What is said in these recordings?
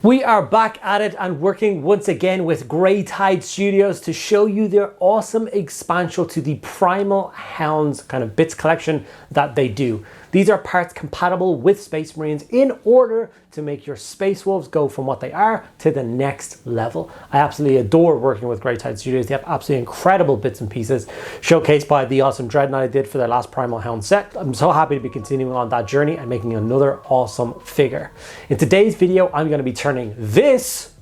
We are back at it and working once again with Grey Tide Studios to show you their awesome expansion to the Primal Hounds kind of bits collection that they do. These are parts compatible with Space Marines in order to make your Space Wolves go from what they are to the next level. I absolutely adore working with Grey Tide Studios. They have absolutely incredible bits and pieces showcased by the awesome Dreadnought I did for their last Primal Hound set. I'm so happy to be continuing on that journey and making another awesome figure. In today's video, I'm going to be turning this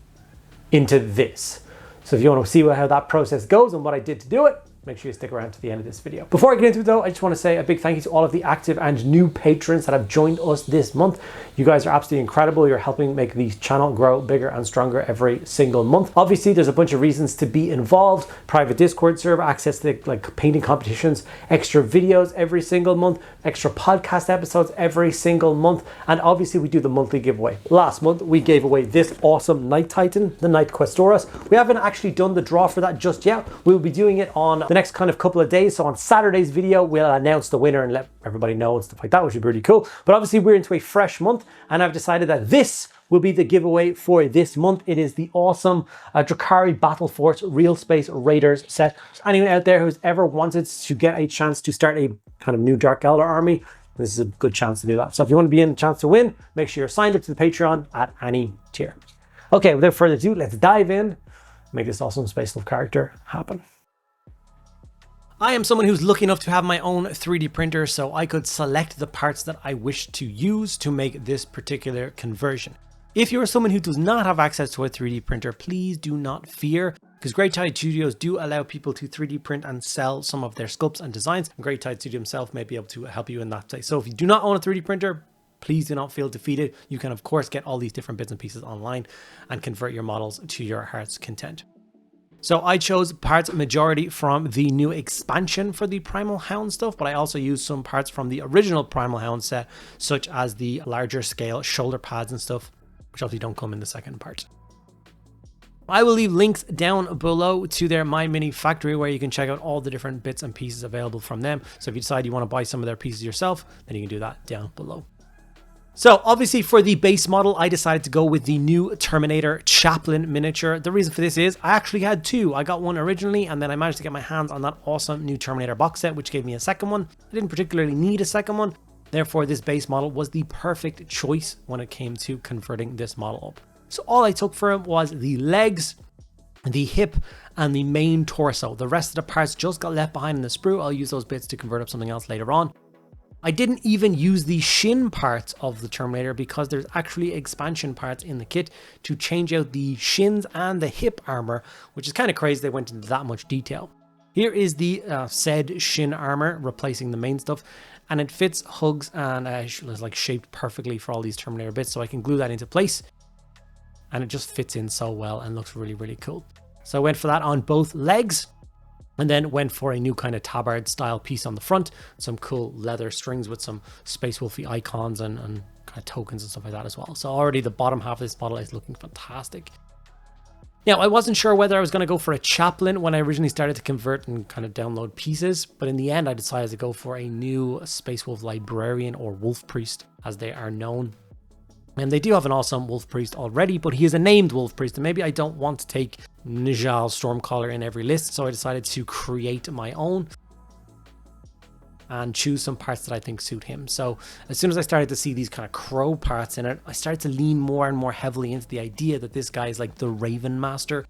into this. So if you want to see how that process goes and what I did to do it, make sure you stick around to the end of this video. Before I get into it though, I just want to say a big thank you to all of the active and new patrons that have joined us this month. You guys are absolutely incredible. You're helping make the channel grow bigger and stronger every single month. Obviously, there's a bunch of reasons to be involved. Private Discord server, access to like painting competitions, extra videos every single month, extra podcast episodes every single month, and obviously we do the monthly giveaway. Last month, we gave away this awesome Night Titan, the Night Questoris. We haven't actually done the draw for that just yet. We'll be doing it on the next kind of couple of days. So on Saturday's video, we'll announce the winner and let everybody know and stuff like that, which would be really cool. But obviously we're into a fresh month and I've decided that this will be the giveaway for this month. It is the awesome Drakari Battle Force Real Space Raiders set. So anyone out there who's ever wanted to get a chance to start a kind of new Dark Elder army, this is a good chance to do that. So if you want to be in a chance to win, make sure you're signed up to the Patreon at any tier. Okay, without further ado, let's dive in, make this awesome Space Wolf character happen. I am someone who's lucky enough to have my own 3D printer, so I could select the parts that I wish to use to make this particular conversion. If you're someone who does not have access to a 3D printer, please do not fear, because Grey Tide Studios do allow people to 3D print and sell some of their sculpts and designs, and Grey Tide Studio himself may be able to help you in that place. So if you do not own a 3D printer, please do not feel defeated. You can of course get all these different bits and pieces online and convert your models to your heart's content. So I chose parts majority from the new expansion for the Primal Hound stuff, but I also used some parts from the original Primal Hound set, such as the larger scale shoulder pads and stuff, which obviously don't come in the second part. I will leave links down below to their My Mini factory where you can check out all the different bits and pieces available from them. So if you decide you want to buy some of their pieces yourself, then you can do that down below. So obviously for the base model, I decided to go with the new Terminator Chaplain miniature. The reason for this is I actually had two. I got one originally and then I managed to get my hands on that awesome new Terminator box set, which gave me a second one. I didn't particularly need a second one. Therefore, this base model was the perfect choice when it came to converting this model up. So all I took for him was the legs, the hip, and the main torso. The rest of the parts just got left behind in the sprue. I'll use those bits to convert up something else later on. I didn't even use the shin parts of the Terminator because there's actually expansion parts in the kit to change out the shins and the hip armor, which is kind of crazy they went into that much detail. Here is the said shin armor replacing the main stuff, and it fits, hugs, and is like shaped perfectly for all these Terminator bits, so I can glue that into place, and it just fits in so well and looks really, really cool. So I went for that on both legs. And then went for a new kind of tabard style piece on the front, some cool leather strings with some Space Wolfy icons and kind of tokens and stuff like that as well. So already the bottom half of this model is looking fantastic. Now, I wasn't sure whether I was going to go for a chaplain when I originally started to convert and kind of download pieces, but in the end I decided to go for a new Space Wolf librarian, or wolf priest as they are known. And they do have an awesome wolf priest already, but he is a named wolf priest, and maybe I don't want to take Nijal Stormcaller in every list, so I decided to create my own and choose some parts that I think suit him. So as soon as I started to see these kind of crow parts in it, I started to lean more and more heavily into the idea that this guy is like the Raven Master,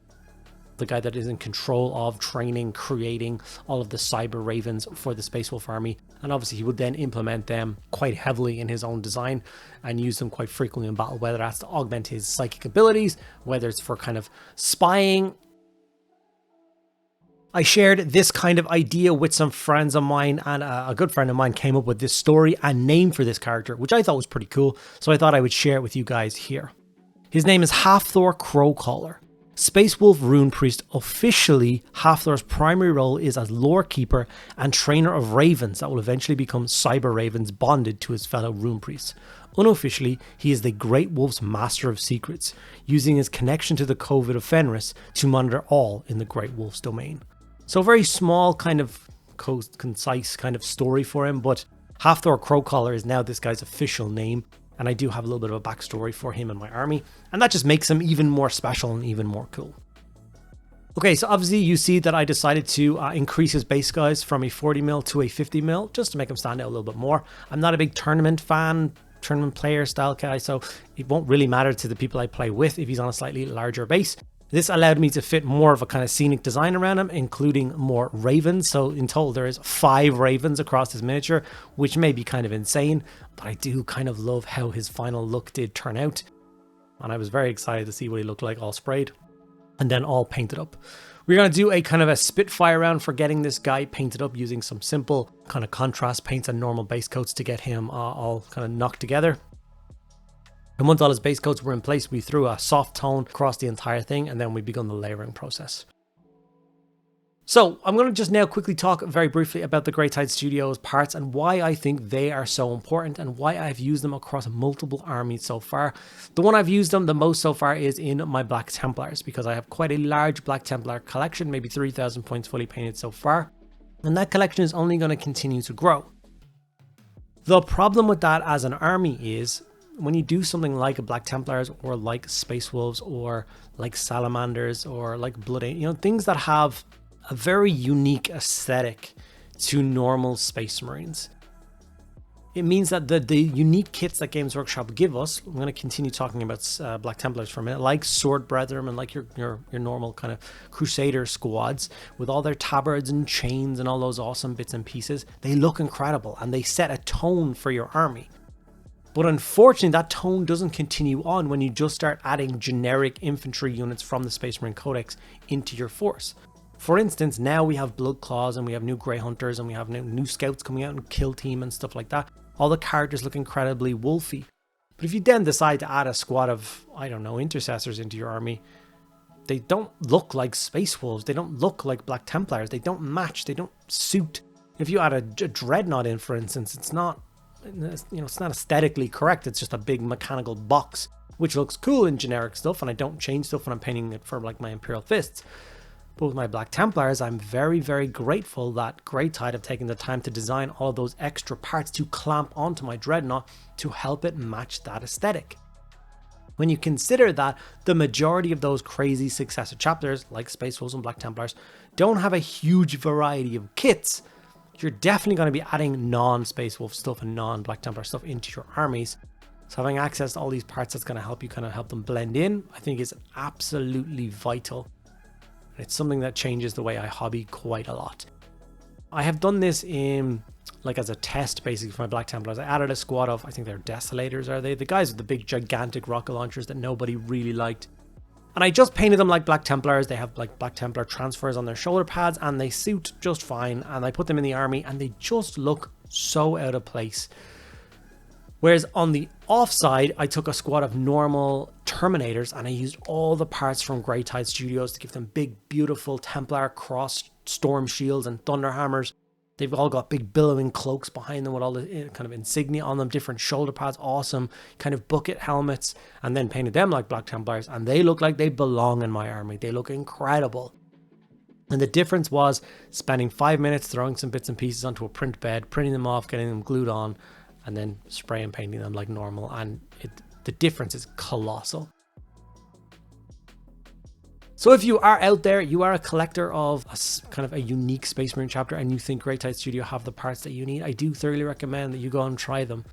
the guy that is in control of training, creating all of the cyber ravens for the Space Wolf army. And obviously he would then implement them quite heavily in his own design and use them quite frequently in battle, whether that's to augment his psychic abilities, whether it's for kind of spying. I shared this kind of idea with some friends of mine, and a good friend of mine came up with this story and name for this character, which I thought was pretty cool. So I thought I would share it with you guys here. His name is Halfthor Crowcaller. Space Wolf Rune Priest. Officially, Halfthor's primary role is as lore keeper and trainer of ravens that will eventually become cyber ravens bonded to his fellow Rune Priests. Unofficially, he is the Great Wolf's master of secrets, using his connection to the Covid of Fenris to monitor all in the Great Wolf's domain. So a very small kind of concise kind of story for him, but Halfthor Crowcaller is now this guy's official name. And I do have a little bit of a backstory for him and my army, and that just makes him even more special and even more cool. Okay, so obviously you see that I decided to increase his base size from a 40 mil to a 50 mil, just to make him stand out a little bit more. I'm not a big tournament player style guy, so it won't really matter to the people I play with if he's on a slightly larger base. This allowed me to fit more of a kind of scenic design around him, including more ravens. So in total, there is 5 ravens across his miniature, which may be kind of insane, but I do kind of love how his final look did turn out. And I was very excited to see what he looked like all sprayed and then all painted up. We're going to do a kind of a spitfire round for getting this guy painted up using some simple kind of contrast paints and normal base coats to get him all kind of knocked together. And once all his base coats were in place, we threw a soft tone across the entire thing, and then we begun the layering process. So I'm going to just now quickly talk very briefly about the Grey Tide Studios parts and why I think they are so important and why I've used them across multiple armies so far. The one I've used them the most so far is in my Black Templars, because I have quite a large Black Templar collection, maybe 3,000 points fully painted so far. And that collection is only going to continue to grow. The problem with that as an army is, when you do something like a Black Templars or like Space Wolves or like Salamanders or like Blood Angels, things that have a very unique aesthetic to normal Space Marines. It means that the unique kits that Games Workshop give us, I'm going to continue talking about Black Templars for a minute, like Sword Brethren and like your normal kind of Crusader squads with all their tabards and chains and all those awesome bits and pieces, they look incredible and they set a tone for your army. But unfortunately, that tone doesn't continue on when you just start adding generic infantry units from the Space Marine Codex into your force. For instance, now we have Blood Claws and we have new Grey Hunters and we have new Scouts coming out and Kill Team and stuff like that. All the characters look incredibly wolfy. But if you then decide to add a squad of, I don't know, Intercessors into your army, they don't look like Space Wolves. They don't look like Black Templars. They don't match. They don't suit. If you add a Dreadnought in, for instance, it's not aesthetically correct. It's just a big mechanical box, which looks cool in generic stuff, and I don't change stuff when I'm painting it for like my Imperial Fists. But with my Black Templars, I'm very, very grateful that Grey Tide have taken the time to design all of those extra parts to clamp onto my Dreadnought to help it match that aesthetic. When you consider that the majority of those crazy successor chapters, like Space Wolves and Black Templars, don't have a huge variety of kits, you're definitely going to be adding non-Space Wolf stuff and non-Black Templar stuff into your armies. So having access to all these parts that's going to help you kind of help them blend in, I think is absolutely vital. It's something that changes the way I hobby quite a lot. I have done this in, like as a test basically for my Black Templars. I added a squad of, I think they're Desolators, are they? The guys with the big gigantic rocket launchers that nobody really liked. And I just painted them like Black Templars. They have like Black Templar transfers on their shoulder pads and they suit just fine. And I put them in the army and they just look so out of place. Whereas on the offside, I took a squad of normal Terminators and I used all the parts from Grey Tide Studios to give them big, beautiful Templar cross storm shields and thunder hammers. They've all got big billowing cloaks behind them with all the kind of insignia on them, different shoulder pads, awesome kind of bucket helmets, and then painted them like Black Templars, and they look like they belong in my army. They look incredible. And the difference was spending 5 minutes throwing some bits and pieces onto a print bed, printing them off, getting them glued on, and then spray and painting them like normal, and the difference is colossal. So if you are out there, you are a collector of kind of a unique Space Marine chapter and you think Grey Tide Studio have the parts that you need, I do thoroughly recommend that you go and try them.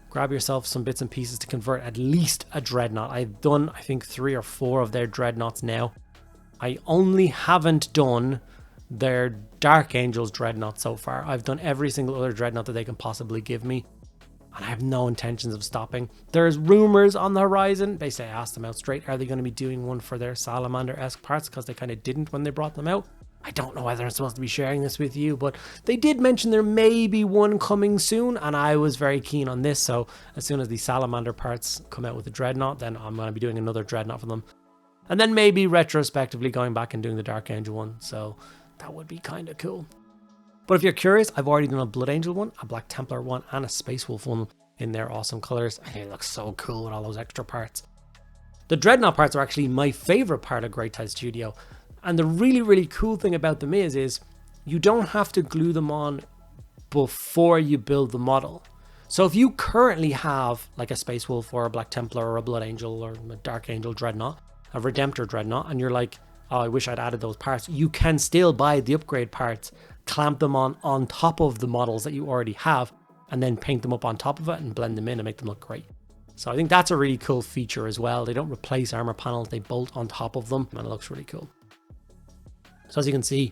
Grab yourself some bits and pieces to convert at least a Dreadnought. I've done, I think, 3 or 4 of their Dreadnoughts now. I only haven't done their Dark Angels Dreadnought so far. I've done every single other Dreadnought that they can possibly give me, and I have no intentions of stopping. There's rumors on the horizon. Basically, I asked them out straight, are they going to be doing one for their Salamander-esque parts? Because they kind of didn't when they brought them out. I don't know whether I'm supposed to be sharing this with you, but they did mention there may be one coming soon, and I was very keen on this. So as soon as the Salamander parts come out with the Dreadnought, then I'm going to be doing another Dreadnought for them. And then maybe retrospectively going back and doing the Dark Angel one. So that would be kind of cool. But if you're curious, I've already done a Blood Angel one, a Black Templar one, and a Space Wolf one in their awesome colors. I think it looks so cool with all those extra parts. The Dreadnought parts are actually my favorite part of Grey Tide Studio. And the really, really cool thing about them is you don't have to glue them on before you build the model. So if you currently have like a Space Wolf or a Black Templar or a Blood Angel or a Dark Angel Dreadnought, a Redemptor Dreadnought, and you're like, oh, I wish I'd added those parts, you can still buy the upgrade parts, clamp them on top of the models that you already have, and then paint them up on top of it and blend them in and make them look great. So I think that's a really cool feature as well. They don't replace armor panels, they bolt on top of them, and it looks really cool. So as you can see,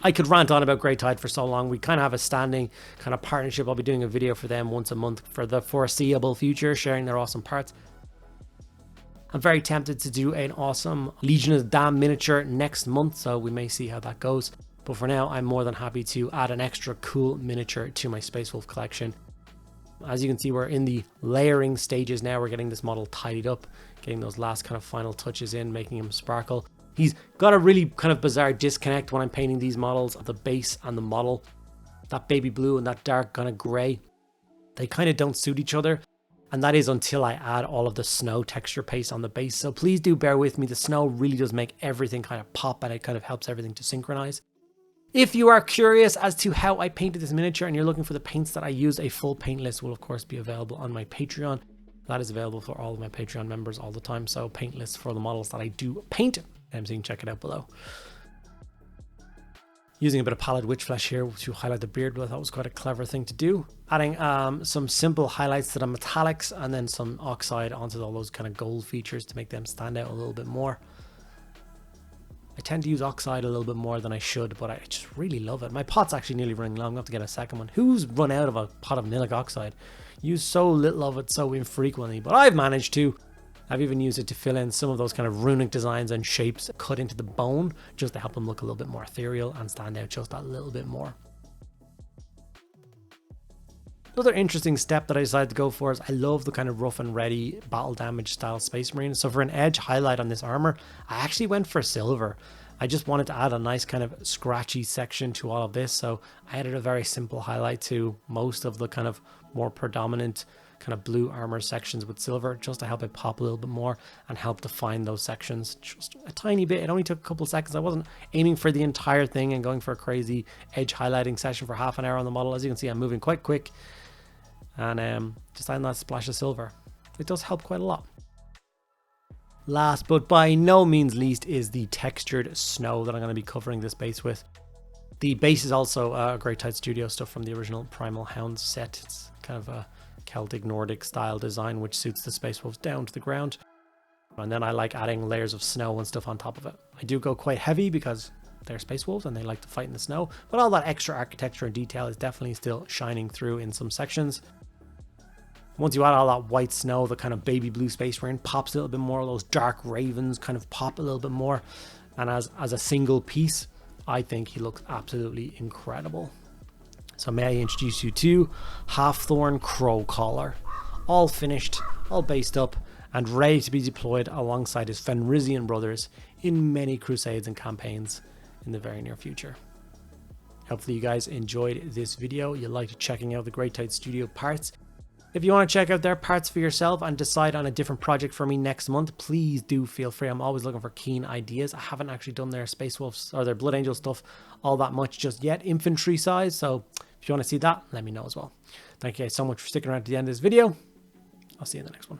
I could rant on about Grey Tide for so long. We kind of have a standing kind of partnership. I'll be doing a video for them once a month for the foreseeable future, sharing their awesome parts. I'm very tempted to do an awesome Legion of the Damned miniature next month, so we may see how that goes. But for now, I'm more than happy to add an extra cool miniature to my Space Wolf collection. As you can see, we're in the layering stages now. We're getting this model tidied up, getting those last kind of final touches in, making him sparkle. He's got a really kind of bizarre disconnect when I'm painting these models of the base and the model. That baby blue and that dark kind of gray, they kind of don't suit each other. And that is until I add all of the snow texture paste on the base. So please do bear with me. The snow really does make everything kind of pop, and it kind of helps everything to synchronize. If you are curious as to how I painted this miniature and you're looking for the paints that I use, a full paint list will of course be available on my Patreon. That is available for all of my Patreon members all the time. So paint lists for the models that I do paint. So you can check it out below. Using a bit of pallid witch flesh here to highlight the beard, but that was quite a clever thing to do. Adding some simple highlights to the metallics and then some oxide onto all those kind of gold features to make them stand out a little bit more. I tend to use oxide a little bit more than I should, but I just really love it. My pot's actually nearly running low. I'm going to have to get a second one. Who's run out of a pot of nilic oxide? Use so little of it so infrequently, but I've managed to. I've even used it to fill in some of those kind of runic designs and shapes cut into the bone, just to help them look a little bit more ethereal and stand out just that little bit more. Another interesting step that I decided to go for is I love the kind of rough and ready battle damage style Space Marine. So for an edge highlight on this armor, I actually went for silver. I just wanted to add a nice kind of scratchy section to all of this. So I added a very simple highlight to most of the kind of more predominant kind of blue armor sections with silver, just to help it pop a little bit more and help define those sections just a tiny bit. It only took a couple of seconds. I wasn't aiming for the entire thing and going for a crazy edge highlighting session for half an hour on the model. As you can see, I'm moving quite quick and just adding that splash of silver. It does help quite a lot. Last but by no means least is the textured snow that I'm going to be covering this base with. The base is also Grey Tide Studio stuff from the original Primal Hounds set. It's kind of a Celtic Nordic style design which suits the Space Wolves down to the ground, and then I like adding layers of snow and stuff on top of it. I do go quite heavy because they're Space Wolves and they like to fight in the snow, but all that extra architecture and detail is definitely still shining through in some sections. Once you add all that white snow, the kind of baby blue Space Marine pops a little bit more. Those dark ravens kind of pop a little bit more, and as a single piece I think he looks absolutely incredible. So may I introduce you to Halfthorn Crowcaller, all finished, all based up, and ready to be deployed alongside his Fenrisian brothers in many crusades and campaigns in the very near future. Hopefully you guys enjoyed this video. You liked checking out the Grey Tide Studio parts. If you want to check out their parts for yourself and decide on a different project for me next month, please do feel free. I'm always looking for keen ideas. I haven't actually done their Space Wolves or their Blood Angel stuff all that much just yet, infantry size. So if you want to see that, let me know as well. Thank you guys so much for sticking around to the end of this video. I'll see you in the next one.